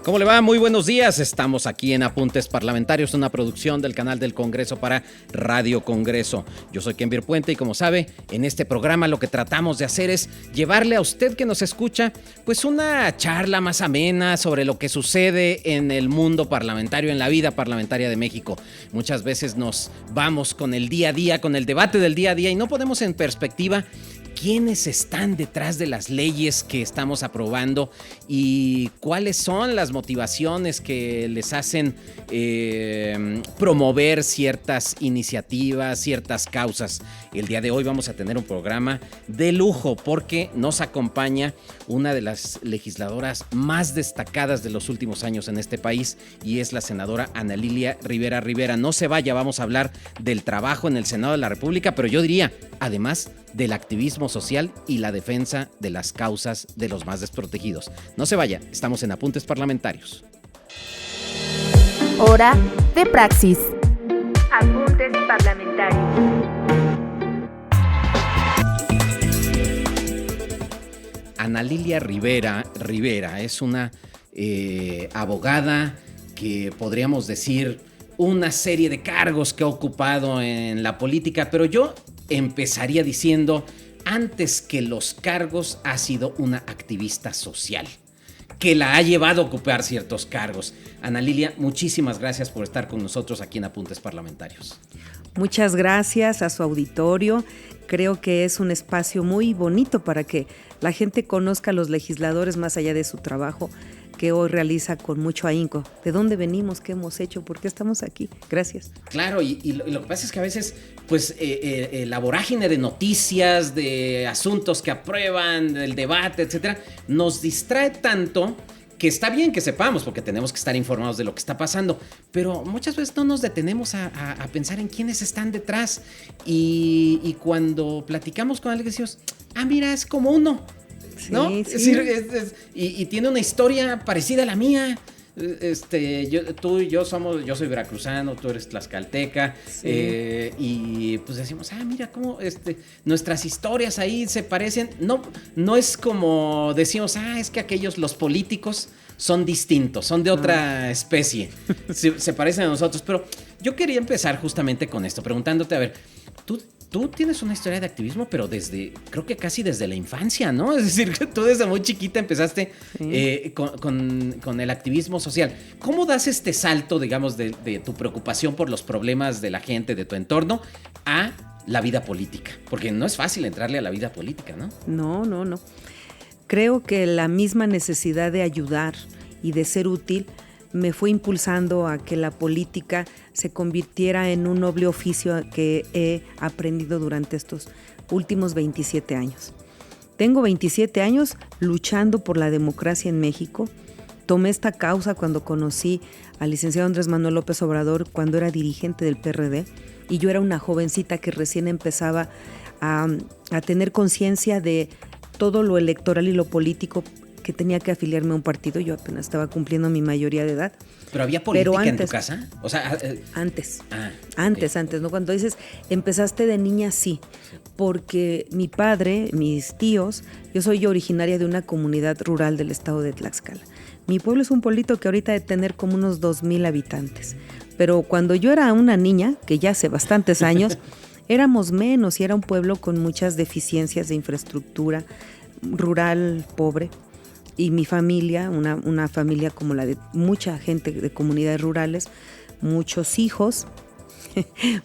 ¿Cómo le va? Muy buenos días. Estamos aquí en Apuntes Parlamentarios, una producción del canal del Congreso para Radio Congreso. Yo soy Kenvir Puente y como sabe, en este programa lo que tratamos de hacer es llevarle a usted que nos escucha, pues una charla más amena sobre lo que sucede en el mundo parlamentario, en la vida parlamentaria de México. Muchas veces nos vamos con el día a día, con el debate del día a día y no ponemos en perspectiva quiénes están detrás de las leyes que estamos aprobando y cuáles son las motivaciones que les hacen promover ciertas iniciativas, ciertas causas. El día de hoy vamos a tener un programa de lujo porque nos acompaña una de las legisladoras más destacadas de los últimos años en este país y es la senadora Ana Lilia Rivera Rivera. No se vaya, vamos a hablar del trabajo en el Senado de la República, pero yo diría, además, del activismo social y la defensa de las causas de los más desprotegidos. No se vaya, estamos en Apuntes Parlamentarios. Hora de praxis. Apuntes Parlamentarios. Ana Lilia Rivera Rivera es una abogada que podríamos decir una serie de cargos que ha ocupado en la política, pero yo empezaría diciendo, antes que los cargos, ha sido una activista social que la ha llevado a ocupar ciertos cargos. Ana Lilia, muchísimas gracias por estar con nosotros aquí en Apuntes Parlamentarios. Muchas gracias a su auditorio. Creo que es un espacio muy bonito para que la gente conozca a los legisladores más allá de su trabajo que hoy realiza con mucho ahínco. ¿De dónde venimos? ¿Qué hemos hecho? ¿Por qué estamos aquí? Gracias. Claro, y lo que pasa es que a veces, pues, la vorágine de noticias, de asuntos que aprueban, del debate, etcétera, nos distrae tanto que está bien que sepamos, porque tenemos que estar informados de lo que está pasando, pero muchas veces no nos detenemos a pensar en quiénes están detrás. Y cuando platicamos con alguien decimos, mira, es como uno, ¿no? Sí, Es decir, y tiene una historia parecida a la mía. Yo soy veracruzano, tú eres tlaxcalteca, sí. Y pues decimos, mira cómo nuestras historias ahí se parecen. No es como decimos, es que los políticos son distintos, son de otra especie, se parecen a nosotros. Pero yo quería empezar justamente con esto, preguntándote, a ver, tú tienes una historia de activismo, pero creo que casi desde la infancia, ¿no? Es decir, tú desde muy chiquita empezaste sí. Con el activismo social. ¿Cómo das este salto, digamos, de tu preocupación por los problemas de la gente, de tu entorno, a la vida política? Porque no es fácil entrarle a la vida política, ¿no? No. Creo que la misma necesidad de ayudar y de ser útil me fue impulsando a que la política se convirtiera en un noble oficio que he aprendido durante estos últimos 27 años. Tengo 27 años luchando por la democracia en México. Tomé esta causa cuando conocí al licenciado Andrés Manuel López Obrador, cuando era dirigente del PRD, y yo era una jovencita que recién empezaba a tener conciencia de todo lo electoral y lo político, que tenía que afiliarme a un partido. Yo apenas estaba cumpliendo mi mayoría de edad. ¿Pero había política en tu casa? O sea, antes, ¿no? Cuando dices, empezaste de niña, sí. Porque mi padre, mis tíos, yo soy originaria de una comunidad rural del estado de Tlaxcala. Mi pueblo es un pueblito que ahorita debe tener como unos 2,000 habitantes. Pero cuando yo era una niña, que ya hace bastantes años, éramos menos y era un pueblo con muchas deficiencias de infraestructura, rural, pobre. Y mi familia, una familia como la de mucha gente de comunidades rurales, muchos hijos,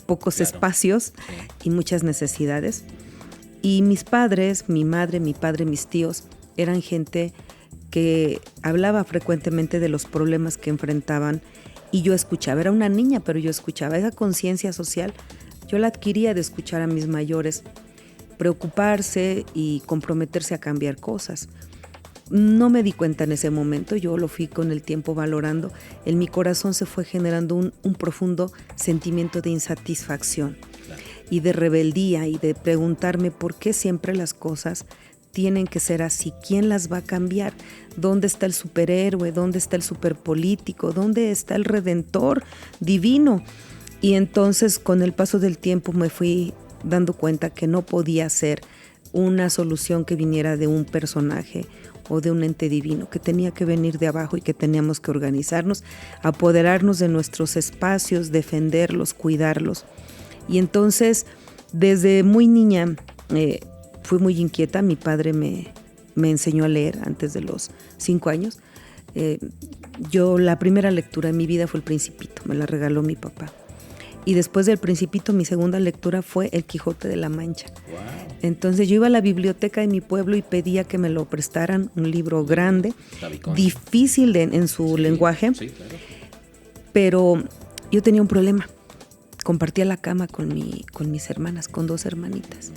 pocos espacios y muchas necesidades. Y mis padres, mi madre, mi padre, mis tíos, eran gente que hablaba frecuentemente de los problemas que enfrentaban y yo escuchaba. Era una niña, pero yo escuchaba. Esa conciencia social yo la adquiría de escuchar a mis mayores preocuparse y comprometerse a cambiar cosas. No me di cuenta en ese momento, yo lo fui con el tiempo valorando. En mi corazón se fue generando un profundo sentimiento de insatisfacción, claro, y de rebeldía y de preguntarme por qué siempre las cosas tienen que ser así. ¿Quién las va a cambiar? ¿Dónde está el superhéroe? ¿Dónde está el superpolítico? ¿Dónde está el redentor divino? Y entonces con el paso del tiempo me fui dando cuenta que no podía ser una solución que viniera de un personaje o de un ente divino, que tenía que venir de abajo y que teníamos que organizarnos, apoderarnos de nuestros espacios, defenderlos, cuidarlos. Y entonces, desde muy niña, fui muy inquieta. Mi padre me enseñó a leer antes de los 5 años. La primera lectura en mi vida fue El Principito, me la regaló mi papá. Y después del Principito, mi segunda lectura fue El Quijote de la Mancha. Wow. Entonces yo iba a la biblioteca de mi pueblo y pedía que me lo prestaran, un libro grande, difícil en su lenguaje, sí, claro. Pero yo tenía un problema. Compartía la cama con mis hermanas, con 2 hermanitas.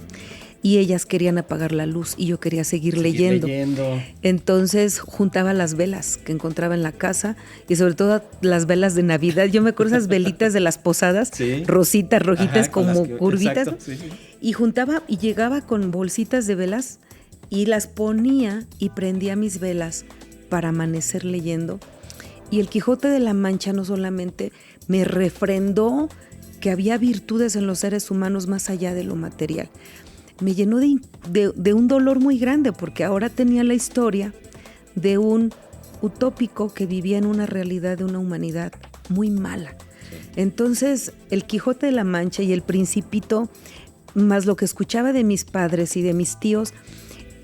Y ellas querían apagar la luz y yo quería seguir leyendo. Entonces juntaba las velas que encontraba en la casa y sobre todo las velas de Navidad. Yo me acuerdo esas velitas de las posadas, sí, rositas, rojitas, como curvitas. Exacto, sí. Y juntaba y llegaba con bolsitas de velas y las ponía y prendía mis velas para amanecer leyendo. Y El Quijote de la Mancha no solamente me refrendó que había virtudes en los seres humanos más allá de lo material, me llenó de un dolor muy grande, porque ahora tenía la historia de un utópico que vivía en una realidad de una humanidad muy mala. Sí. Entonces, El Quijote de la Mancha y El Principito, más lo que escuchaba de mis padres y de mis tíos,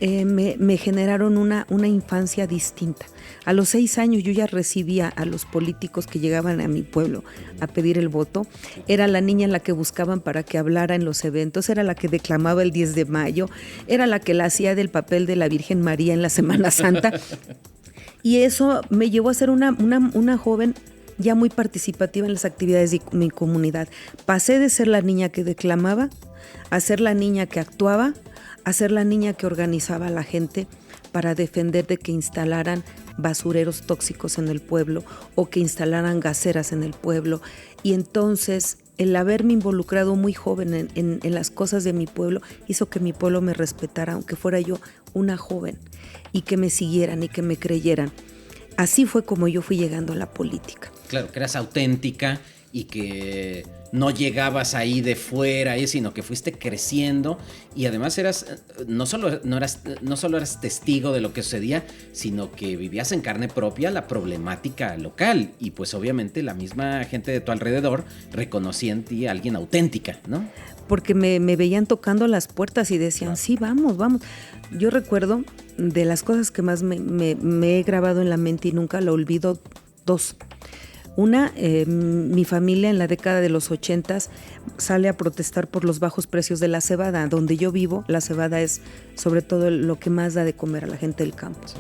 me generaron una infancia distinta. A los 6 años yo ya recibía a los políticos que llegaban a mi pueblo a pedir el voto. Era la niña en la que buscaban para que hablara en los eventos, era la que declamaba el 10 de mayo, era la que la hacía del papel de la Virgen María en la Semana Santa. Y eso me llevó a ser una joven ya muy participativa en las actividades de mi comunidad. Pasé de ser la niña que declamaba a ser la niña que actuaba, a ser la niña que organizaba a la gente para defender de que instalaran basureros tóxicos en el pueblo o que instalaran gaseras en el pueblo. Y entonces el haberme involucrado muy joven en las cosas de mi pueblo hizo que mi pueblo me respetara, aunque fuera yo una joven, y que me siguieran y que me creyeran. Así fue como yo fui llegando a la política. Claro, que eras auténtica y que no llegabas ahí de fuera, sino que fuiste creciendo y además no solo eras testigo de lo que sucedía, sino que vivías en carne propia la problemática local y pues obviamente la misma gente de tu alrededor reconocía en ti a alguien auténtica, ¿no? Porque me veían tocando las puertas y decían, sí, vamos. Yo recuerdo de las cosas que más me he grabado en la mente y nunca lo olvido, 2. Una, mi familia en la década de los 80s sale a protestar por los bajos precios de la cebada. Donde yo vivo, la cebada es sobre todo lo que más da de comer a la gente del campo. Sí.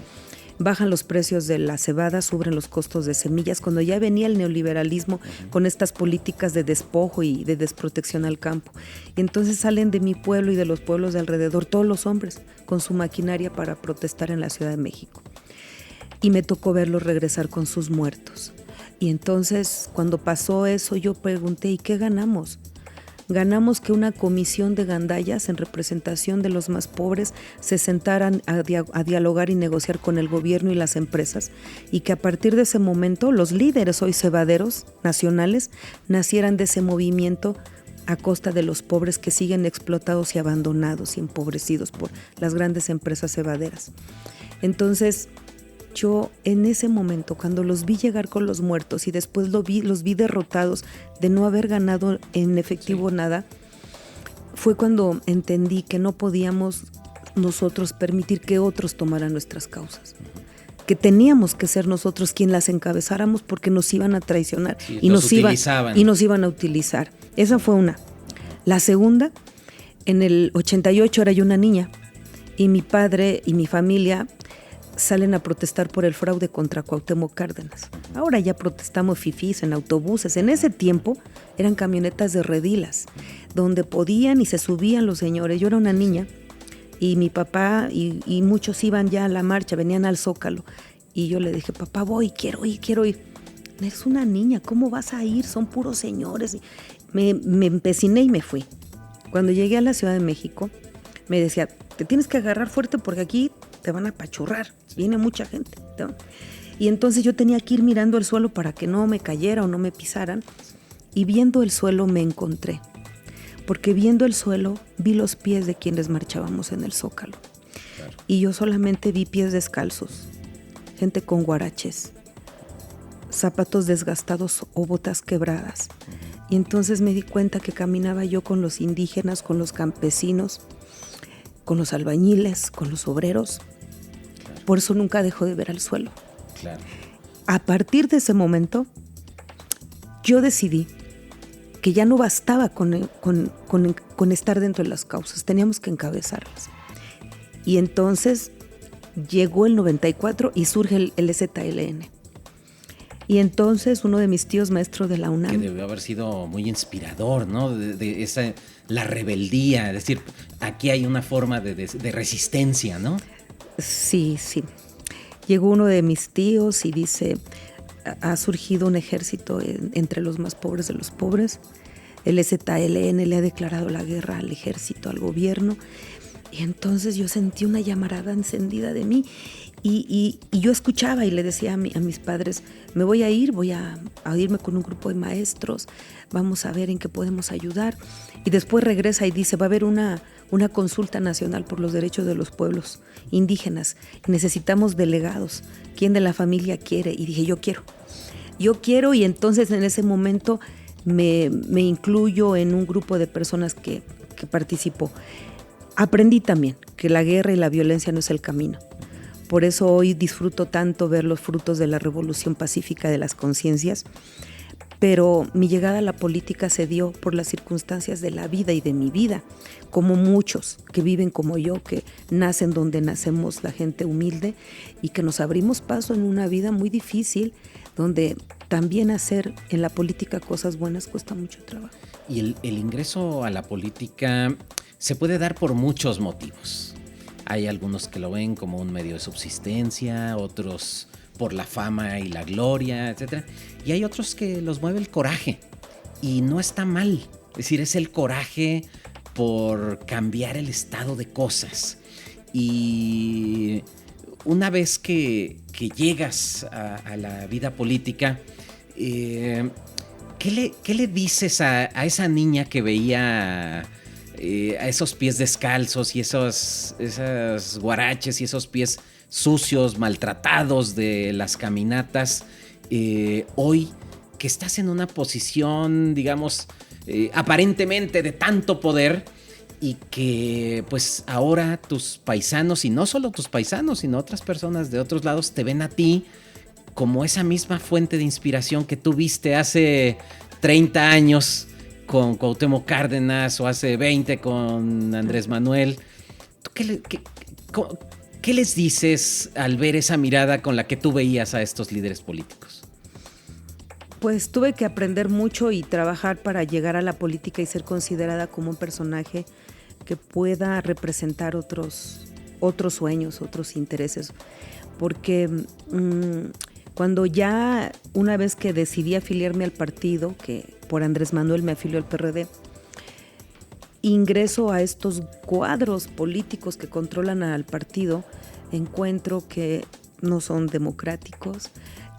Bajan los precios de la cebada, suben los costos de semillas. Cuando ya venía el neoliberalismo con estas políticas de despojo y de desprotección al campo. Y entonces salen de mi pueblo y de los pueblos de alrededor todos los hombres con su maquinaria para protestar en la Ciudad de México. Y me tocó verlos regresar con sus muertos. Y entonces, cuando pasó eso, yo pregunté, ¿y qué ganamos? Ganamos que una comisión de gandallas en representación de los más pobres se sentaran a dialogar y negociar con el gobierno y las empresas, y que a partir de ese momento los líderes hoy cebaderos nacionales nacieran de ese movimiento a costa de los pobres que siguen explotados y abandonados y empobrecidos por las grandes empresas cebaderas. Entonces, yo en ese momento, cuando los vi llegar con los muertos y después los vi derrotados de no haber ganado en efectivo nada, fue cuando entendí que no podíamos nosotros permitir que otros tomaran nuestras causas, que teníamos que ser nosotros quien las encabezáramos, porque nos iban a traicionar y nos iban a utilizar. Esa fue una. La segunda, en el 88 era yo una niña y mi padre y mi familia salen a protestar por el fraude contra Cuauhtémoc Cárdenas. Ahora ya protestamos fifís en autobuses. En ese tiempo eran camionetas de redilas, donde podían y se subían los señores. Yo era una niña y mi papá y muchos iban ya a la marcha, venían al Zócalo. Y yo le dije, papá, quiero ir. Eres una niña, ¿cómo vas a ir? Son puros señores. Me empeciné y me fui. Cuando llegué a la Ciudad de México, me decía, te tienes que agarrar fuerte porque aquí te van a apachurrar, viene mucha gente. Y entonces yo tenía que ir mirando el suelo para que no me cayera o no me pisaran, y viendo el suelo me encontré, porque viendo el suelo vi los pies de quienes marchábamos en el Zócalo. Claro. Y yo solamente vi pies descalzos, gente con guaraches, zapatos desgastados o botas quebradas. Y entonces me di cuenta que caminaba yo con los indígenas, con los campesinos, con los albañiles, con los obreros. Claro. Por eso nunca dejo de ver al suelo. Claro. A partir de ese momento, yo decidí que ya no bastaba con estar dentro de las causas, teníamos que encabezarlas. Y entonces llegó el 94 y surge el ZLN. Y entonces uno de mis tíos, maestro de la UNAM... Que debió haber sido muy inspirador, ¿no? De esa, la rebeldía, es decir, aquí hay una forma de resistencia, ¿no? Sí, sí. Llegó uno de mis tíos y dice, ha surgido un ejército entre los más pobres de los pobres. El ZLN le ha declarado la guerra al ejército, al gobierno. Y entonces yo sentí una llamarada encendida de mí y yo escuchaba y le decía a mis padres, me voy a irme con un grupo de maestros, vamos a ver en qué podemos ayudar. Y después regresa y dice, va a haber una consulta nacional por los derechos de los pueblos indígenas. Necesitamos delegados. ¿Quién de la familia quiere? Y dije, yo quiero. Y entonces en ese momento me incluyo en un grupo de personas que participó. Aprendí también que la guerra y la violencia no es el camino. Por eso hoy disfruto tanto ver los frutos de la revolución pacífica de las conciencias, pero mi llegada a la política se dio por las circunstancias de la vida y de mi vida, como muchos que viven como yo, que nacen donde nacemos la gente humilde y que nos abrimos paso en una vida muy difícil, donde también hacer en la política cosas buenas cuesta mucho trabajo. Y el ingreso a la política se puede dar por muchos motivos. Hay algunos que lo ven como un medio de subsistencia, otros por la fama y la gloria, etc. Y hay otros que los mueve el coraje. Y no está mal. Es decir, es el coraje por cambiar el estado de cosas. Y una vez que llegas a la vida política, ¿qué le dices a esa niña que veía a esos pies descalzos y esos guaraches y esos pies sucios, maltratados de las caminatas, hoy que estás en una posición, digamos, aparentemente de tanto poder y que pues ahora tus paisanos, y no solo tus paisanos, sino otras personas de otros lados te ven a ti como esa misma fuente de inspiración que tú viste hace 30 años con Cuauhtémoc Cárdenas o hace 20 con Andrés Manuel? ¿Tú qué les dices al ver esa mirada con la que tú veías a estos líderes políticos? Pues tuve que aprender mucho y trabajar para llegar a la política y ser considerada como un personaje que pueda representar otros sueños, otros intereses. Porque cuando ya una vez que decidí afiliarme al partido, que por Andrés Manuel me afilió al PRD, ingreso a estos cuadros políticos que controlan al partido, encuentro que no son democráticos,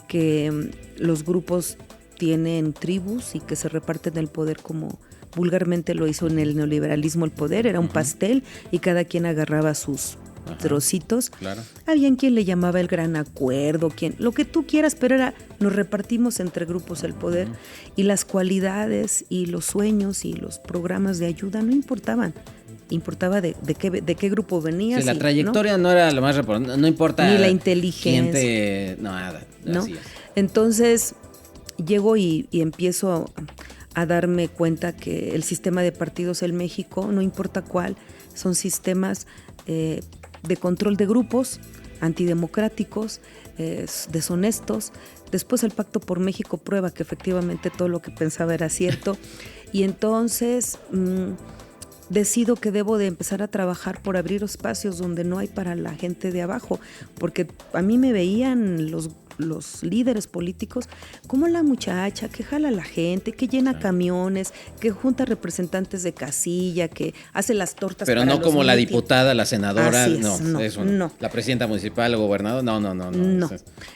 que los grupos tienen tribus y que se reparten el poder como vulgarmente lo hizo en el neoliberalismo el poder, era un pastel y cada quien agarraba sus trocitos. Claro. Había quien le llamaba el gran acuerdo, lo que tú quieras, pero nos repartimos entre grupos el poder y las cualidades y los sueños y los programas de ayuda no importaban. Importaba de qué grupo venías. Sí, la trayectoria no era lo más importante, no importa. Ni la inteligencia. Nada. ¿No? Así es. Entonces llego y empiezo a darme cuenta que el sistema de partidos en México, no importa cuál, son sistemas de control de grupos, antidemocráticos, deshonestos. Después el Pacto por México prueba que efectivamente todo lo que pensaba era cierto. Y entonces decido que debo de empezar a trabajar por abrir espacios donde no hay para la gente de abajo, porque a mí me veían los los líderes políticos como la muchacha que jala a la gente, que llena camiones, que junta representantes de casilla, que hace las tortas. Pero para no los como la mítines. diputada, la senadora, Así es, no, eso no. no. La presidenta municipal, el gobernador, no. No.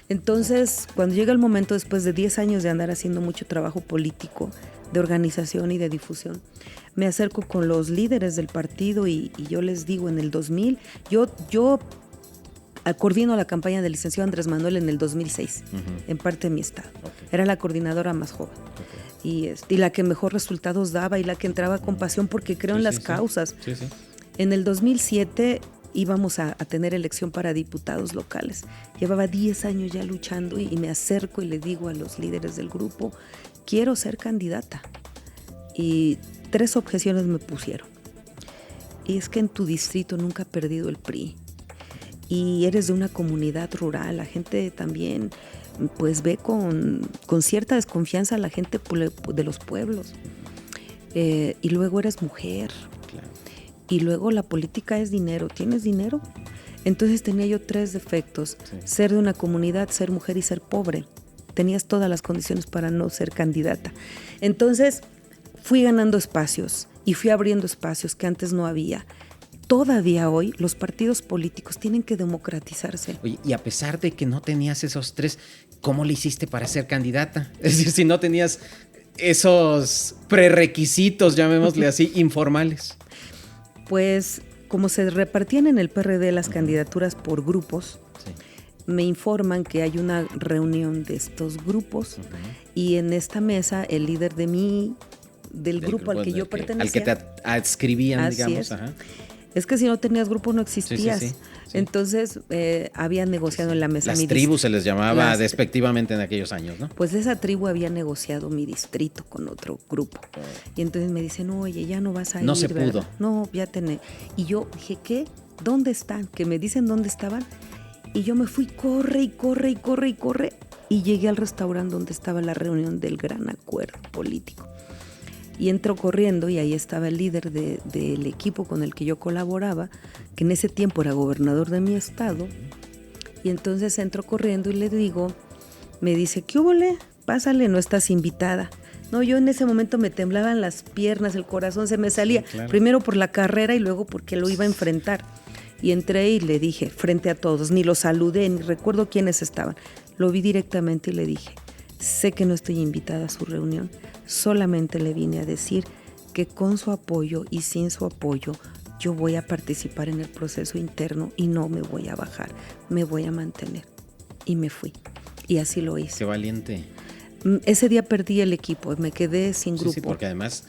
Entonces, cuando llega el momento, después de 10 años de andar haciendo mucho trabajo político, de organización y de difusión, me acerco con los líderes del partido y yo les digo, en el 2000, yo coordino la campaña del licenciado Andrés Manuel en el 2006, en parte de mi estado. Okay. Era la coordinadora más joven. Okay. Y la que mejor resultados daba y la que entraba con pasión porque creo en las causas. Sí. En el 2007 íbamos a tener elección para diputados locales. Llevaba 10 años ya luchando y me acerco y le digo a los líderes del grupo, quiero ser candidata. Y 3 objeciones me pusieron. Y es que en tu distrito nunca ha perdido el PRI. Y eres de una comunidad rural, la gente también pues ve con cierta desconfianza a la gente de los pueblos. Y luego eres mujer. Claro. Y luego la política es dinero. ¿Tienes dinero? Entonces tenía yo 3 defectos. Sí. Ser de una comunidad, ser mujer y ser pobre. Tenías todas las condiciones para no ser candidata. Entonces fui ganando espacios y fui abriendo espacios que antes no había. Todavía hoy los partidos políticos tienen que democratizarse. Oye, y a pesar de que no tenías esos 3, ¿cómo le hiciste para ser candidata? Es decir, si no tenías esos prerequisitos, llamémosle así, informales. Pues como se repartían en el PRD las candidaturas por grupos, me informan que hay una reunión de estos grupos y en esta mesa el líder del grupo al que yo pertenecía. Al que te adscribían, digamos. Es que si no tenías grupo no existías. Sí. Entonces había negociado en la mesa. Las tribus se les llamaba despectivamente en aquellos años, ¿no? Pues esa tribu había negociado mi distrito con otro grupo. Y entonces me dicen, oye, ya no vas a ir. No se pudo. No, ya tenés. Y yo dije, ¿qué? ¿Dónde están? Que me dicen dónde estaban. Y yo me fui, corre. Y llegué al restaurante donde estaba la reunión del gran acuerdo político. Y entro corriendo y ahí estaba el líder del equipo con el que yo colaboraba, que en ese tiempo era gobernador de mi estado. Y entonces entro corriendo y le digo, me dice, ¿qué húbole? Pásale, no estás invitada. No, yo en ese momento me temblaban las piernas, el corazón se me salía, claro. Primero por la carrera y luego porque lo iba a enfrentar. Y entré y le dije, frente a todos, ni los saludé, ni recuerdo quiénes estaban. Lo vi directamente y le dije, sé que no estoy invitada a su reunión, solamente le vine a decir que con su apoyo y sin su apoyo yo voy a participar en el proceso interno y no me voy a bajar, me voy a mantener. Y me fui. Y así lo hice. Qué valiente. Ese día perdí el equipo, me quedé sin grupo. Sí, porque además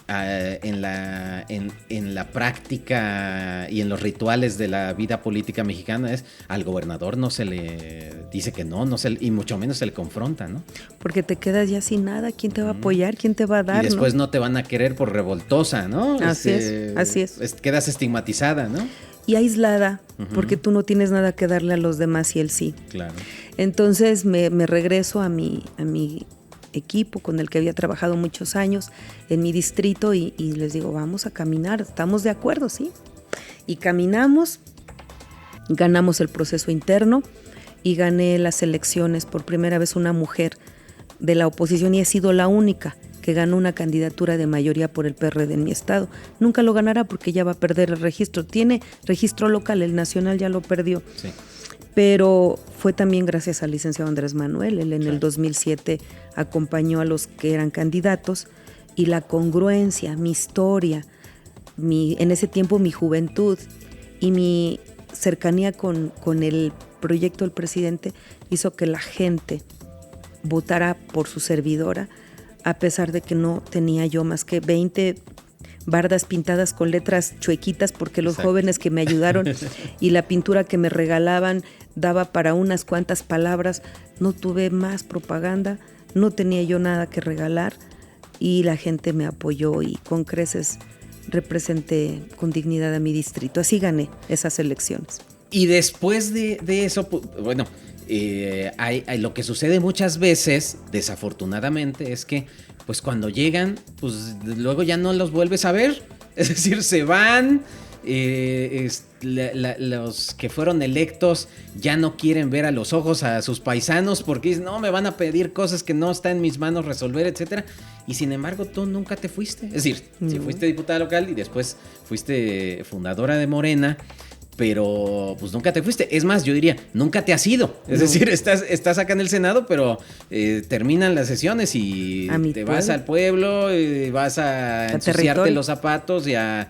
en la práctica y en los rituales de la vida política mexicana al gobernador no se le dice que no y mucho menos se le confronta, ¿no? Porque te quedas ya sin nada, ¿quién te va a apoyar? ¿Quién te va a dar? Y después no te van a querer por revoltosa, ¿no? Así es. Quedas estigmatizada, ¿no? Y aislada, porque tú no tienes nada que darle a los demás y él sí. Claro. Entonces me regreso a mi equipo con el que había trabajado muchos años en mi distrito y les digo, vamos a caminar, estamos de acuerdo, ¿sí? Y caminamos, ganamos el proceso interno y gané las elecciones por primera vez una mujer de la oposición y he sido la única que ganó una candidatura de mayoría por el PRD en mi estado. Nunca lo ganará porque ya va a perder el registro. Tiene registro local, el nacional ya lo perdió. Sí. Pero fue también gracias al licenciado Andrés Manuel. Él en el 2007 acompañó a los que eran candidatos y la congruencia, mi historia, en ese tiempo mi juventud y mi cercanía con el proyecto del presidente hizo que la gente votara por su servidora, a pesar de que no tenía yo más que 20 bardas pintadas con letras chuequitas porque los jóvenes que me ayudaron y la pintura que me regalaban daba para unas cuantas palabras. No tuve más propaganda, no tenía yo nada que regalar y la gente me apoyó y con creces representé con dignidad a mi distrito. Así gané esas elecciones. Y después de eso, bueno, lo que sucede muchas veces, desafortunadamente, es que pues cuando llegan, pues luego ya no los vuelves a ver. Es decir, se van los que fueron electos ya no quieren ver a los ojos a sus paisanos porque dicen, no, me van a pedir cosas que no está en mis manos resolver, etcétera. Y sin embargo, tú nunca te fuiste. Es decir, sí fuiste diputada local y después fuiste fundadora de Morena, pero pues nunca te fuiste. Es más, yo diría, nunca te has ido. Es decir, estás acá en el Senado, pero terminan las sesiones y te vas al pueblo, vas a ensuciarte los zapatos y a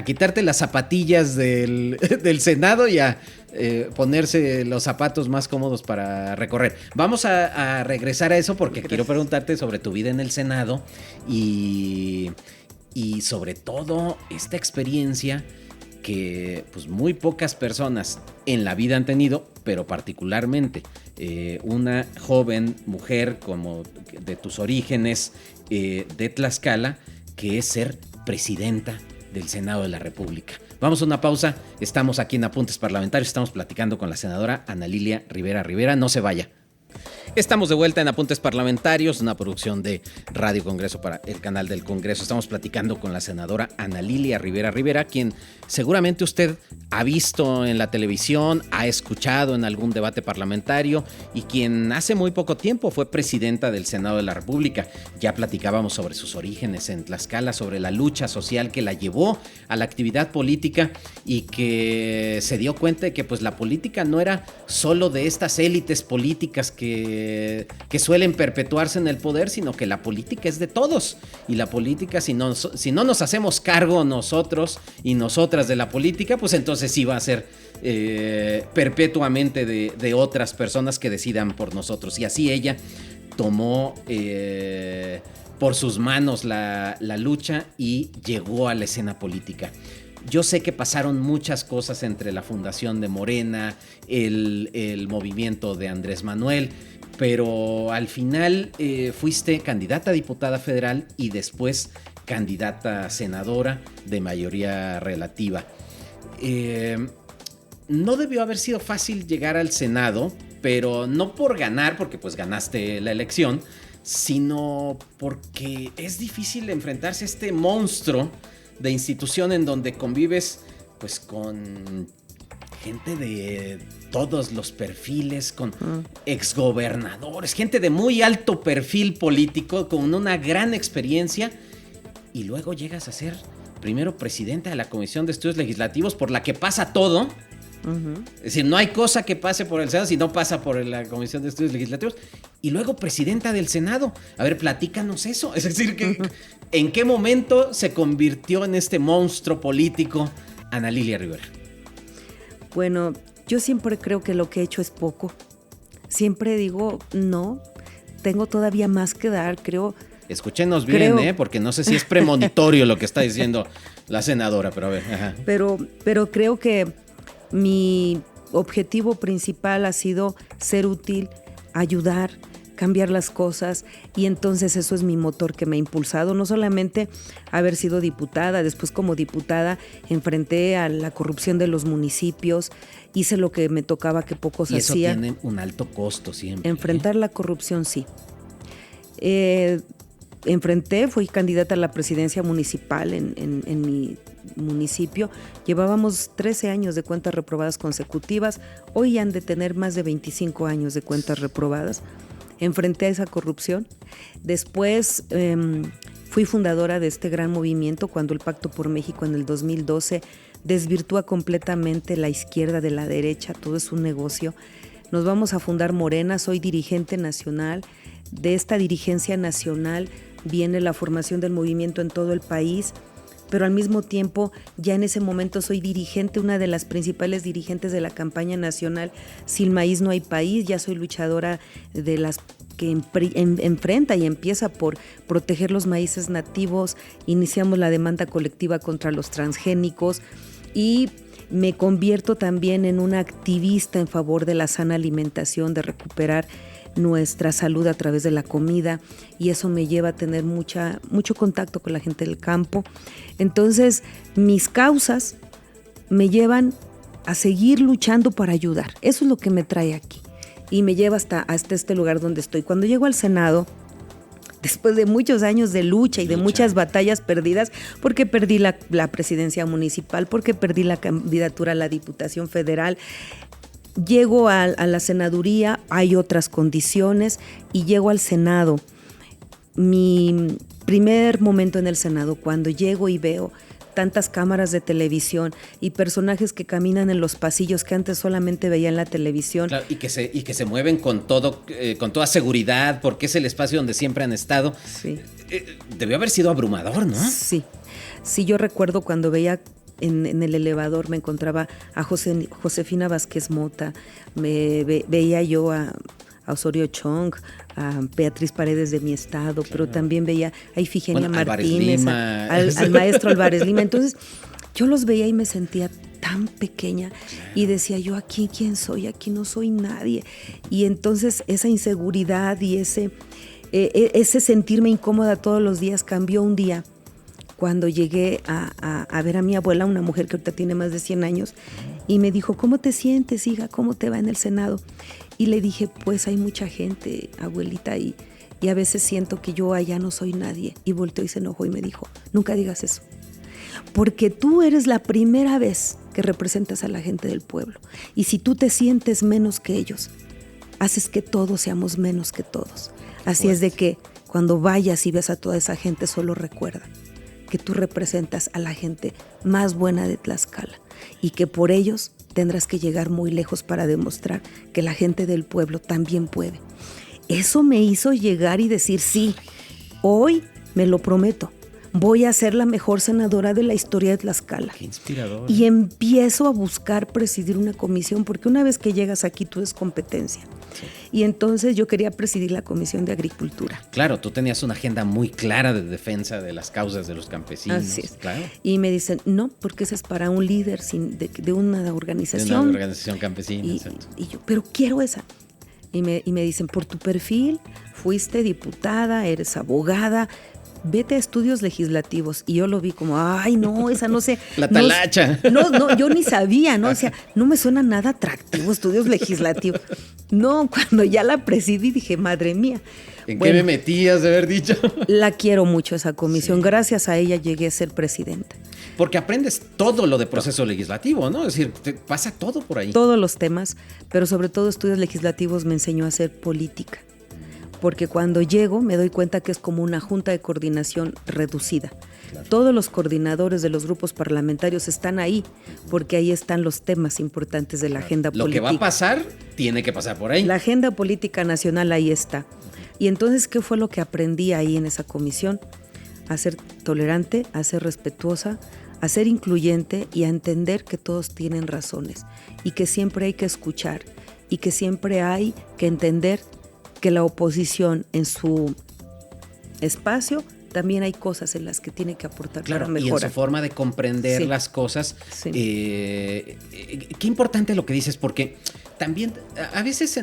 quitarte las zapatillas del Senado y a ponerse los zapatos más cómodos para recorrer. Vamos a regresar a eso porque quiero preguntarte sobre tu vida en el Senado y sobre todo esta experiencia que pues muy pocas personas en la vida han tenido, pero particularmente una joven mujer como de tus orígenes de Tlaxcala, que es ser presidenta del Senado de la República. Vamos a una pausa, estamos aquí en Apuntes Parlamentarios, estamos platicando con la senadora Ana Lilia Rivera Rivera, no se vaya. Estamos de vuelta en Apuntes Parlamentarios, una producción de Radio Congreso para el canal del Congreso. Estamos platicando con la senadora Ana Lilia Rivera Rivera, quien seguramente usted ha visto en la televisión, ha escuchado en algún debate parlamentario y quien hace muy poco tiempo fue presidenta del Senado de la República. Ya platicábamos sobre sus orígenes en Tlaxcala, sobre la lucha social que la llevó a la actividad política y que se dio cuenta de que pues la política no era solo de estas élites políticas que suelen perpetuarse en el poder, sino que la política es de todos. Y la política, si no nos hacemos cargo nosotros y nosotras de la política, pues entonces sí va a ser perpetuamente de otras personas que decidan por nosotros. Y así ella tomó por sus manos la lucha y llegó a la escena política. Yo sé que pasaron muchas cosas entre la fundación de Morena, el movimiento de Andrés Manuel, pero al final fuiste candidata a diputada federal y después candidata a senadora de mayoría relativa. No debió haber sido fácil llegar al Senado, pero no por ganar, porque pues ganaste la elección, sino porque es difícil enfrentarse a este monstruo de institución en donde convives pues con gente de todos los perfiles, con exgobernadores, gente de muy alto perfil político, con una gran experiencia, y luego llegas a ser primero presidenta de la Comisión de Estudios Legislativos, por la que pasa todo. Es decir, no hay cosa que pase por el Senado si no pasa por la Comisión de Estudios Legislativos, y luego presidenta del Senado. A ver, platícanos eso. Es decir, ¿en qué momento se convirtió en este monstruo político Ana Lilia Rivera? Bueno, yo siempre creo que lo que he hecho es poco. Siempre digo, no, tengo todavía más que dar, creo. Escúchenos bien, porque no sé si es premonitorio lo que está diciendo la senadora, pero a ver. Ajá. Pero creo que mi objetivo principal ha sido ser útil, ayudar, cambiar las cosas, y entonces eso es mi motor que me ha impulsado, no solamente haber sido diputada. Después como diputada enfrenté a la corrupción de los municipios, hice lo que me tocaba que pocos hacían. Y eso tiene un alto costo siempre. Enfrentar la corrupción, sí. Fui candidata a la presidencia municipal en mi municipio. Llevábamos 13 años de cuentas reprobadas consecutivas, hoy han de tener más de 25 años de cuentas reprobadas. Enfrenté a esa corrupción. Después fui fundadora de este gran movimiento cuando el Pacto por México en el 2012 desvirtúa completamente la izquierda de la derecha, todo es un negocio. Nos vamos a fundar Morena, soy dirigente nacional. De esta dirigencia nacional viene la formación del movimiento en todo el país, pero al mismo tiempo ya en ese momento soy dirigente, una de las principales dirigentes de la campaña nacional Sin Maíz No Hay País. Ya soy luchadora de las que enfrenta y empieza por proteger los maíces nativos. Iniciamos la demanda colectiva contra los transgénicos y me convierto también en una activista en favor de la sana alimentación, de recuperar nuestra salud a través de la comida, y eso me lleva a tener mucho contacto con la gente del campo. Entonces, mis causas me llevan a seguir luchando para ayudar. Eso es lo que me trae aquí y me lleva hasta este lugar donde estoy. Cuando llego al Senado, después de muchos años de lucha y de muchas batallas perdidas, porque perdí la presidencia municipal, porque perdí la candidatura a la Diputación Federal. Llego a la senaduría, hay otras condiciones, y llego al Senado. Mi primer momento en el Senado, cuando llego y veo tantas cámaras de televisión y personajes que caminan en los pasillos que antes solamente veía en la televisión. Claro, y que se mueven con toda seguridad, porque es el espacio donde siempre han estado. Sí. Debió haber sido abrumador, ¿no? Sí, yo recuerdo cuando veía en el elevador, me encontraba a Josefina Vázquez Mota, veía yo a Osorio Chong, a Beatriz Paredes de Mi Estado, claro. Pero también veía a Ifigenia Martínez, al maestro Álvarez Lima. Entonces yo los veía y me sentía tan pequeña, claro. Y decía yo, aquí quién soy, aquí no soy nadie. Y entonces esa inseguridad y ese sentirme incómoda todos los días cambió un día cuando llegué a ver a mi abuela, una mujer que ahorita tiene más de 100 años, y me dijo, ¿cómo te sientes, hija? ¿Cómo te va en el Senado? Y le dije, pues hay mucha gente, abuelita, y a veces siento que yo allá no soy nadie. Y volteó y se enojó y me dijo, nunca digas eso, porque tú eres la primera vez que representas a la gente del pueblo. Y si tú te sientes menos que ellos, haces que todos seamos menos que todos. Así es de que cuando vayas y ves a toda esa gente, solo recuerda que tú representas a la gente más buena de Tlaxcala y que por ellos tendrás que llegar muy lejos para demostrar que la gente del pueblo también puede. Eso me hizo llegar y decir, sí, hoy me lo prometo, voy a ser la mejor senadora de la historia de Tlaxcala. Qué inspirador. Y empiezo a buscar presidir una comisión, porque una vez que llegas aquí tú es competencia. Sí. Y entonces yo quería presidir la Comisión de Agricultura. Claro, tú tenías una agenda muy clara de defensa de las causas de los campesinos. Así es. Claro. Y me dicen, no, porque ese es para un líder de una organización. De una organización campesina, exacto. Y yo, pero quiero esa. Y me dicen, por tu perfil, fuiste diputada, eres abogada, vete a estudios legislativos. Y yo lo vi como, ay, no, esa no sé. La talacha. No, yo ni sabía, ¿no? O sea, no me suena nada atractivo estudios legislativos. No, cuando ya la presidí dije, madre mía. ¿En qué me metías de haber dicho? La quiero mucho esa comisión. Sí. Gracias a ella llegué a ser presidenta. Porque aprendes todo lo de proceso legislativo, ¿no? Es decir, te pasa todo por ahí. Todos los temas, pero sobre todo estudios legislativos me enseñó a hacer política. Porque cuando llego me doy cuenta que es como una junta de coordinación reducida. Claro. Todos los coordinadores de los grupos parlamentarios están ahí, porque ahí están los temas importantes de la agenda política. Lo que va a pasar, tiene que pasar por ahí. La agenda política nacional ahí está. Y entonces, ¿qué fue lo que aprendí ahí en esa comisión? A ser tolerante, a ser respetuosa, a ser incluyente y a entender que todos tienen razones y que siempre hay que escuchar y que siempre hay que entender que la oposición en su espacio también hay cosas en las que tiene que aportar claro, para mejorar. Y en su forma de comprender las cosas. Sí. Qué importante lo que dices, porque también a veces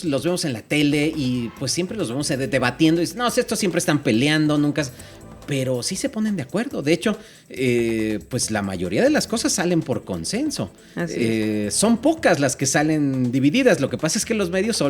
los vemos en la tele y pues siempre los vemos debatiendo y dicen, no, estos siempre están peleando, nunca... Pero sí se ponen de acuerdo. De hecho, pues la mayoría de las cosas salen por consenso. Son pocas las que salen divididas. Lo que pasa es que los medios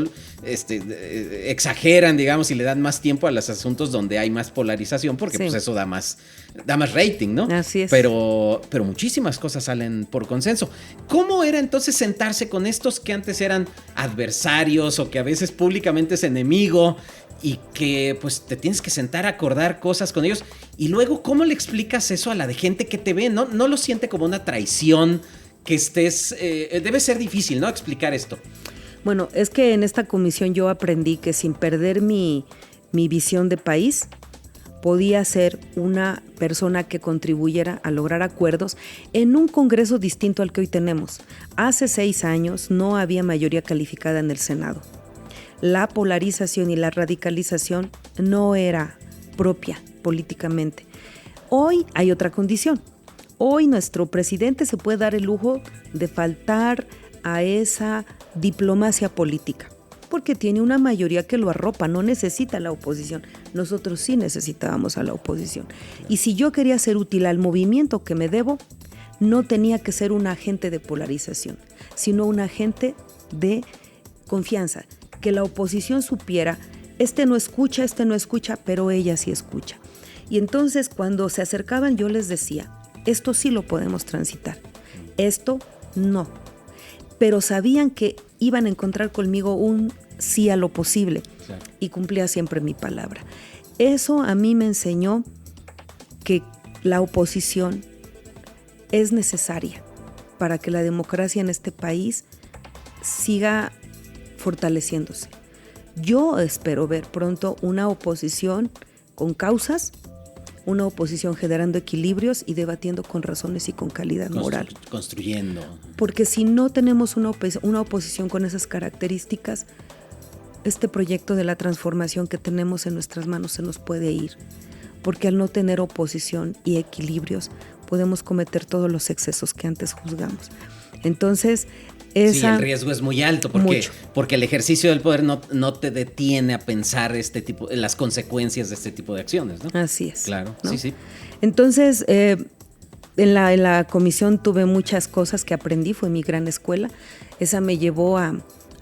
exageran, digamos, y le dan más tiempo a los asuntos donde hay más polarización, porque pues eso da más rating, ¿no? Así es. Pero muchísimas cosas salen por consenso. ¿Cómo era entonces sentarse con estos que antes eran adversarios o que a veces públicamente es enemigo? Y que pues te tienes que sentar a acordar cosas con ellos. Y luego, ¿cómo le explicas eso a la de gente que te ve? ¿No lo siente como una traición que estés? Debe ser difícil, ¿no? Explicar esto. Bueno, es que en esta comisión yo aprendí que sin perder mi visión de país, podía ser una persona que contribuyera a lograr acuerdos en un Congreso distinto al que hoy tenemos. Hace 6 años no había mayoría calificada en el Senado. La polarización y la radicalización no era propia políticamente. Hoy hay otra condición. Hoy nuestro presidente se puede dar el lujo de faltar a esa diplomacia política, porque tiene una mayoría que lo arropa, no necesita la oposición. Nosotros sí necesitábamos a la oposición. Y si yo quería ser útil al movimiento que me debo, no tenía que ser un agente de polarización, sino un agente de confianza. Que la oposición supiera este no escucha, pero ella sí escucha. Y entonces cuando se acercaban yo les decía, esto sí lo podemos transitar, esto no. Pero sabían que iban a encontrar conmigo un sí a lo posible, claro, y cumplía siempre mi palabra. Eso a mí me enseñó que la oposición es necesaria para que la democracia en este país siga fortaleciéndose. Yo espero ver pronto una oposición con causas, una oposición generando equilibrios y debatiendo con razones y con calidad moral. Construyendo. Porque si no tenemos una oposición con esas características, este proyecto de la transformación que tenemos en nuestras manos se nos puede ir. Porque al no tener oposición y equilibrios, podemos cometer todos los excesos que antes juzgamos. Entonces, sí, el riesgo es muy alto porque el ejercicio del poder no te detiene a pensar las consecuencias de este tipo de acciones, ¿no? Así es. Claro, ¿no? Sí. Entonces, en la comisión tuve muchas cosas que aprendí, fue mi gran escuela. Esa me llevó a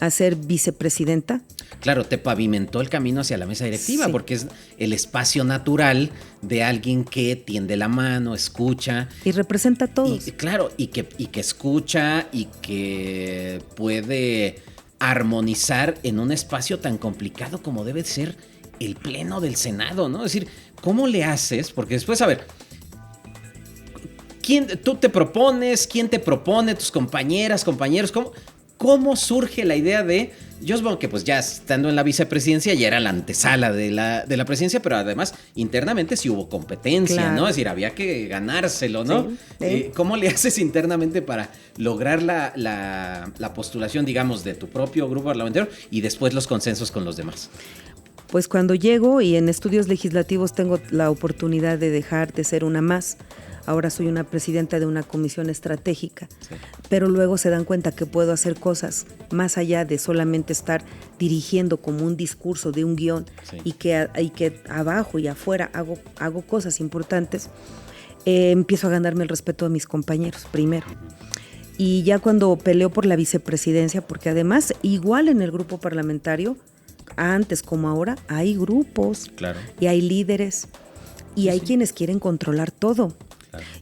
ser vicepresidenta. Claro, te pavimentó el camino hacia la mesa directiva, sí, porque es el espacio natural de alguien que tiende la mano, escucha. Y representa a todos. Claro, y que escucha y que puede armonizar en un espacio tan complicado como debe ser el pleno del Senado, ¿no? Es decir, ¿cómo le haces? Porque después, a ver, tú te propones, ¿quién te propone? Tus compañeras, compañeros, ¿cómo surge la idea de, yo supongo que pues ya estando en la vicepresidencia ya era la antesala de la presidencia, pero además internamente sí hubo competencia, claro, ¿no? Es decir, había que ganárselo, ¿no? Sí. ¿Cómo le haces internamente para lograr la postulación, digamos, de tu propio grupo parlamentario y después los consensos con los demás? Pues cuando llego y en estudios legislativos tengo la oportunidad de dejar de ser una más. Ahora soy una presidenta de una comisión estratégica, sí, pero luego se dan cuenta que puedo hacer cosas más allá de solamente estar dirigiendo como un discurso de un guión, sí, y que abajo y afuera hago cosas importantes. Empiezo a ganarme el respeto de mis compañeros primero. Y ya cuando peleo por la vicepresidencia, porque además igual en el grupo parlamentario, antes como ahora, hay grupos, claro, y hay líderes y hay quienes quieren controlar todo.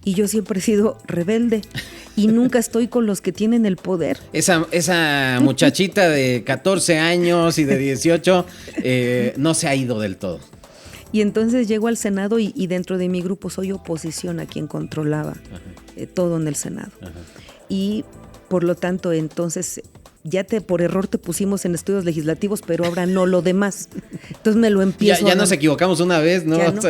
Y yo siempre he sido rebelde y nunca estoy con los que tienen el poder. Esa muchachita de 14 años y de 18 no se ha ido del todo. Y entonces llego al Senado y dentro de mi grupo soy oposición a quien controlaba todo en el Senado. Ajá. Y por lo tanto entonces ya por error te pusimos en estudios legislativos, pero ahora no lo demás. Entonces me lo empiezo ya nos equivocamos una vez, ¿no? ¿No?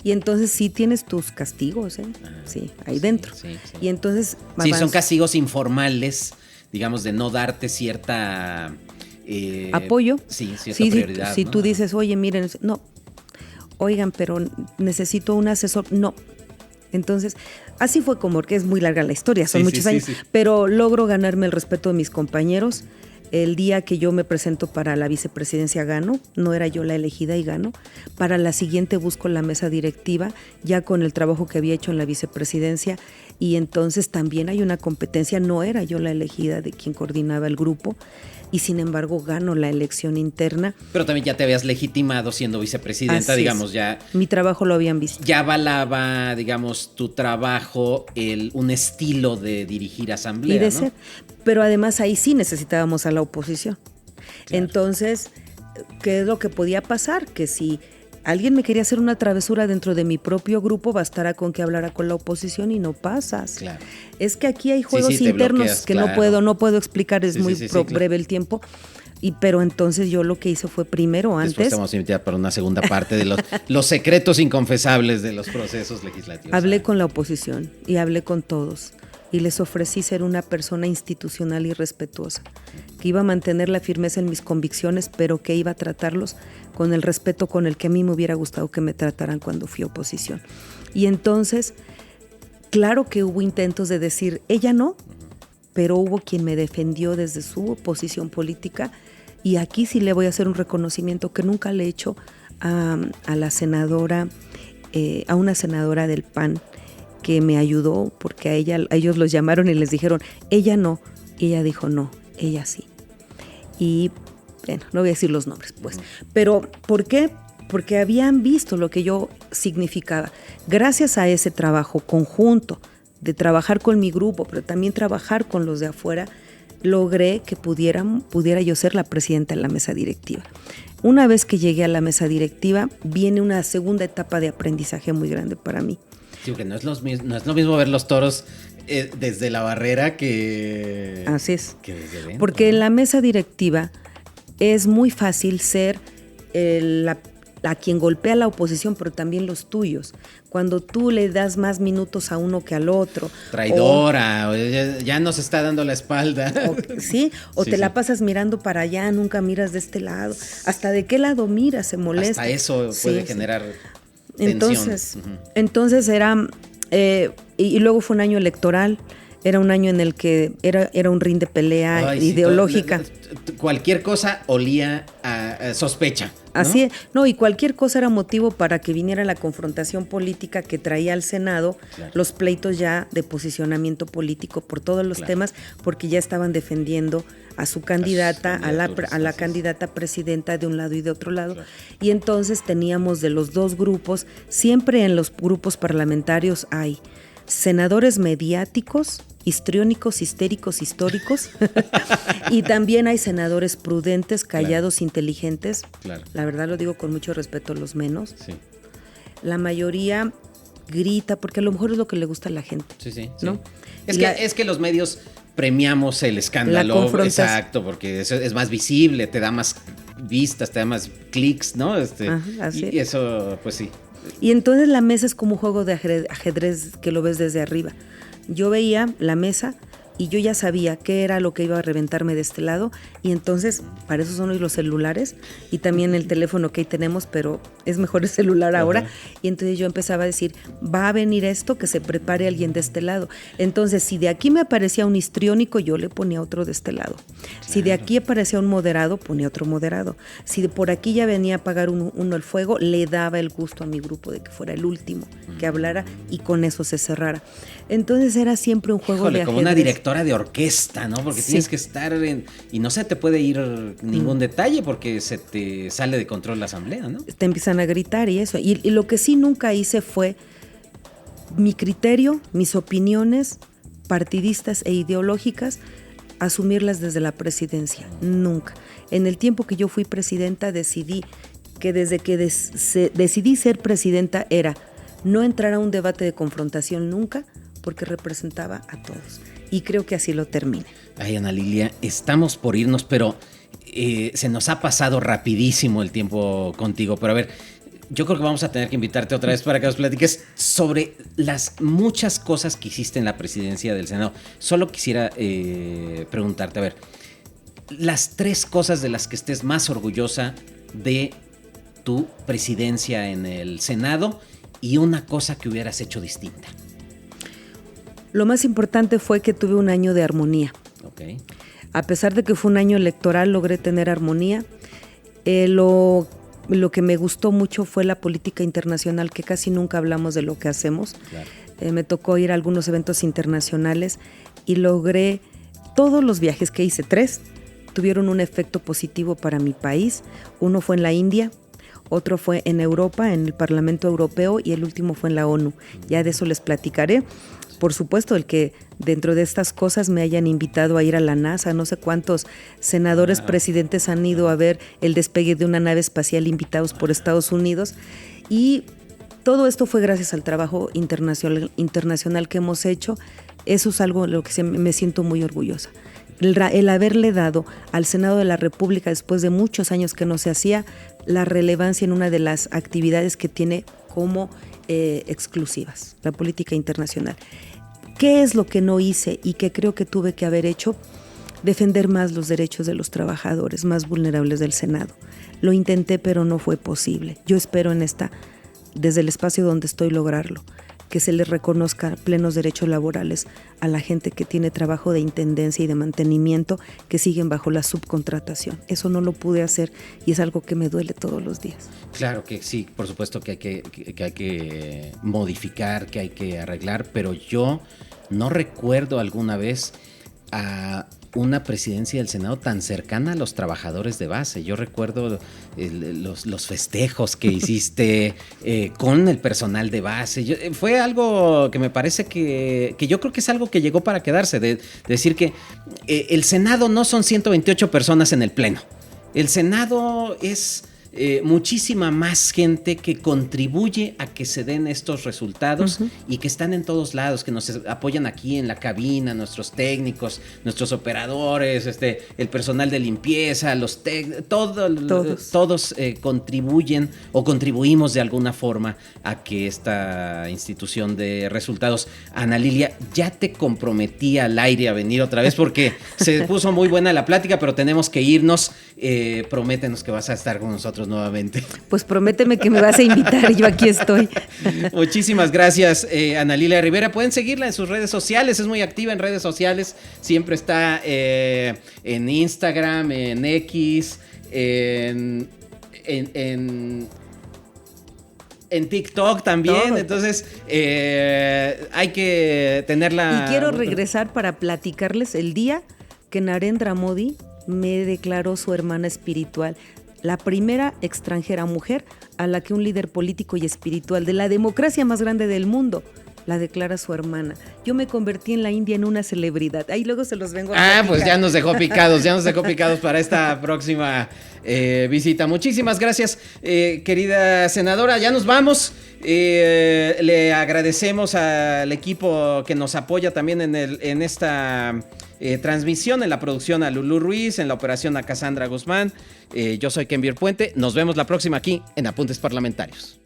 Y entonces sí tienes tus castigos, sí, ahí dentro. Sí. Y entonces sí, son castigos informales, digamos, de no darte cierta apoyo. Sí, cierta prioridad. Si ¿no? tú dices, oye, miren, no, oigan, pero necesito un asesor, no. Entonces, así fue como, que es muy larga la historia, son muchos años, pero logro ganarme el respeto de mis compañeros. El día que yo me presento para la vicepresidencia gano, no era yo la elegida y gano. Para la siguiente busco la mesa directiva, ya con el trabajo que había hecho en la vicepresidencia, y entonces también hay una competencia, no era yo la elegida de quien coordinaba el grupo, y sin embargo gano la elección interna. Pero también ya te habías legitimado siendo vicepresidenta, así digamos, ya... Mi trabajo lo habían visto. Ya avalaba, digamos, tu trabajo, un estilo de dirigir asamblea, y de ¿no? ser. Pero además ahí sí necesitábamos a la oposición. Claro. Entonces, ¿qué es lo que podía pasar? Que si alguien me quería hacer una travesura dentro de mi propio grupo, bastará con que hablara con la oposición y no pasas. Claro. Es que aquí hay juegos internos bloqueas, que claro, no puedo explicar, es muy breve el tiempo. Pero entonces yo lo que hice fue primero antes... Después te vamos a invitar para una segunda parte de los secretos inconfesables de los procesos legislativos. Hablé con la oposición y hablé con todos y les ofrecí ser una persona institucional y respetuosa, que iba a mantener la firmeza en mis convicciones, pero que iba a tratarlos con el respeto con el que a mí me hubiera gustado que me trataran cuando fui oposición. Y entonces, claro que hubo intentos de decir, ella no, pero hubo quien me defendió desde su posición política, y aquí sí le voy a hacer un reconocimiento que nunca le he hecho a la senadora, a una senadora del PAN, que me ayudó, porque a ellos los llamaron y les dijeron, ella no, y ella dijo no, ella sí. Y bueno, no voy a decir los nombres, pues. Pero, ¿por qué? Porque habían visto lo que yo significaba. Gracias a ese trabajo conjunto, de trabajar con mi grupo, pero también trabajar con los de afuera, logré que pudiera yo ser la presidenta de la mesa directiva. Una vez que llegué a la mesa directiva, viene una segunda etapa de aprendizaje muy grande para mí. Sí, porque no es lo mismo ver los toros desde la barrera que... Así es. Que desde dentro, porque en la mesa directiva es muy fácil ser a quien golpea la oposición, pero también los tuyos. Cuando tú le das más minutos a uno que al otro. Traidora, ya nos está dando la espalda. Sí, te la pasas mirando para allá, nunca miras de este lado. ¿Hasta de qué lado miras? Se molesta. Hasta eso puede generar tensión. Entonces era... y luego fue un año electoral. Era un año en el que era un ring de pelea ideológica. Cualquier cosa olía a sospecha, ¿no? Así es. No, y cualquier cosa era motivo para que viniera la confrontación política que traía al Senado, los pleitos ya de posicionamiento político por todos los temas, porque ya estaban defendiendo a su candidata, a la candidata presidenta de un lado y de otro lado. Y entonces teníamos de los dos grupos, siempre en los grupos parlamentarios hay senadores mediáticos, histriónicos, histéricos, históricos, y también hay senadores prudentes, callados, inteligentes. La verdad lo digo con mucho respeto, los menos. Sí. La mayoría grita, porque a lo mejor es lo que le gusta a la gente. Sí. ¿No? Es que los medios premiamos el escándalo, exacto, porque eso es más visible, te da más vistas, te da más clics, ¿no? Y eso, pues sí. Y entonces la mesa es como un juego de ajedrez que lo ves desde arriba. Yo veía la mesa y yo ya sabía qué era lo que iba a reventarme de este lado, y entonces para eso son hoy los celulares y también el teléfono que ahí tenemos, pero es mejor el celular ahora. Y entonces yo empezaba a decir, va a venir esto, que se prepare alguien de este lado. Entonces si de aquí me aparecía un histriónico, yo le ponía otro de este lado. Si de aquí aparecía un moderado, ponía otro moderado. Si de por aquí ya venía a apagar uno el fuego, le daba el gusto a mi grupo de que fuera el último que hablara y con eso se cerrara. Entonces era siempre un juego de ajedrez. Como una directora de orquesta, ¿no? Porque tienes que estar y no se te puede ir ningún detalle porque se te sale de control la asamblea, ¿no? Te empiezan a gritar y eso. Y lo que sí nunca hice fue mi criterio, mis opiniones partidistas e ideológicas, asumirlas desde la presidencia. Nunca. En el tiempo que yo fui presidenta decidí que desde que decidí ser presidenta era no entrar a un debate de confrontación nunca, porque representaba a todos. Y creo que así lo termine. Ay, Ana Lilia, estamos por irnos, pero se nos ha pasado rapidísimo el tiempo contigo. Pero a ver, yo creo que vamos a tener que invitarte otra vez para que nos platiques sobre las muchas cosas que hiciste en la presidencia del Senado. Solo quisiera preguntarte, a ver, las 3 cosas de las que estés más orgullosa de tu presidencia en el Senado y una cosa que hubieras hecho distinta. Lo más importante fue que tuve un año de armonía. Okay. A pesar de que fue un año electoral, logré tener armonía. Lo que me gustó mucho fue la política internacional, que casi nunca hablamos de lo que hacemos. Claro. Me tocó ir a algunos eventos internacionales y logré, todos los viajes que hice, 3, tuvieron un efecto positivo para mi país. Uno fue en la India, otro fue en Europa, en el Parlamento Europeo, y el último fue en la ONU. Ya de eso les platicaré. Por supuesto, el que dentro de estas cosas me hayan invitado a ir a la NASA, no sé cuántos senadores presidentes han ido a ver el despegue de una nave espacial invitados por Estados Unidos, y todo esto fue gracias al trabajo internacional que hemos hecho. Eso es algo de lo que me siento muy orgullosa. El haberle dado al Senado de la República, después de muchos años que no se hacía, la relevancia en una de las actividades que tiene como exclusivas, la política internacional. ¿Qué es lo que no hice y que creo que tuve que haber hecho? Defender más los derechos de los trabajadores más vulnerables del Senado. Lo intenté, pero no fue posible. Yo espero desde el espacio donde estoy, lograrlo, que se les reconozca plenos derechos laborales a la gente que tiene trabajo de intendencia y de mantenimiento, que siguen bajo la subcontratación. Eso no lo pude hacer y es algo que me duele todos los días. Claro que sí, por supuesto que hay que modificar, que hay que arreglar, pero yo no recuerdo alguna vez a una presidencia del Senado tan cercana a los trabajadores de base. Yo recuerdo los festejos que hiciste con el personal de base. Fue algo que me parece que yo creo que es algo que llegó para quedarse, de decir que el Senado no son 128 personas en el Pleno. El Senado es muchísima más gente que contribuye a que se den estos resultados y que están en todos lados, que nos apoyan aquí en la cabina, nuestros técnicos, nuestros operadores, el personal de limpieza, todos contribuyen o contribuimos de alguna forma a que esta institución dé resultados. Ana Lilia, ya te comprometí al aire a venir otra vez porque se puso muy buena la plática, pero tenemos que irnos. Prométenos que vas a estar con nosotros nuevamente. Pues prométeme que me vas a invitar, yo aquí estoy. Muchísimas gracias, Ana Lilia Rivera. Pueden seguirla en sus redes sociales, es muy activa en redes sociales, siempre está en Instagram, en X, en TikTok también. Todo. Entonces hay que tenerla. Y quiero regresar para platicarles el día que Narendra Modi me declaró su hermana espiritual, la primera extranjera mujer a la que un líder político y espiritual de la democracia más grande del mundo la declara su hermana. Yo me convertí en la India en una celebridad. Ahí luego se los vengo a platicar. Pues ya nos dejó picados para esta próxima visita. Muchísimas gracias, querida senadora. Ya nos vamos. Le agradecemos al equipo que nos apoya también en esta transmisión, en la producción a Lulú Ruiz, en la operación a Cassandra Guzmán. Yo soy Kenvier Puente. Nos vemos la próxima aquí en Apuntes Parlamentarios.